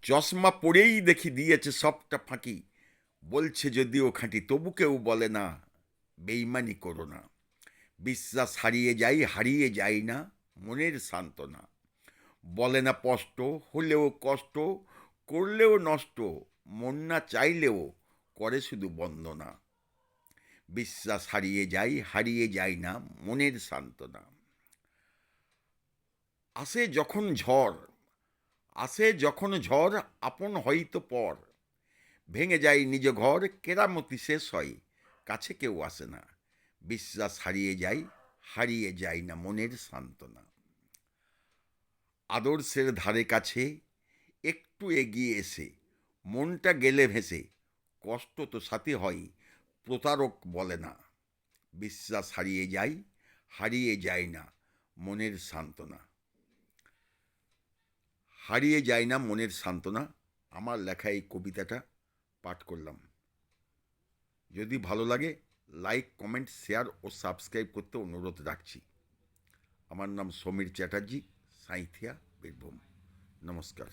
চশমা পরেই দেখি দিয়েছে সবটা ফাঁকি, বলছে যদিও খাঁটি তবু কেউ বলে না, বেইমানি করো না। বিশ্বাস হারিয়ে যাই না মনের সান্ত্বনা। বলে না স্পষ্ট, হলেও কষ্ট, করলেও নষ্ট, মন না চাইলেও করে শুধু বন্দনা। বিশ্বাস হারিয়ে যাই না মনের সান্ত্বনা। আসে যখন ঝড়, আসে যখন ঝড়, আপন হয়তো পর, ভেঙে যায় নিজ ঘর, কেরামতি শেষ হয়, কাছে কেউ আসে না। বিশ্বাস হারিয়ে যায় না মনের সান্ত্বনা। আদর্শের ধারে কাছে একটু এগিয়ে এসে মনটা গেলে ভেসে, কষ্ট তো সাথে হয়, প্রতারক বলে না। বিশ্বাস হারিয়ে যায় না মনের সান্ত্বনা। হারিয়ে যায় না মনের সান্ত্বনা। আমার লেখা এই কবিতাটা পাঠ করলাম। যদি ভালো লাগে লাইক, কমেন্ট, শেয়ার ও সাবস্ক্রাইব করতে অনুরোধ রাখছি। আমার নাম সমীর চ্যাটার্জি, সাঁইথিয়া, বীরভূম। নমস্কার।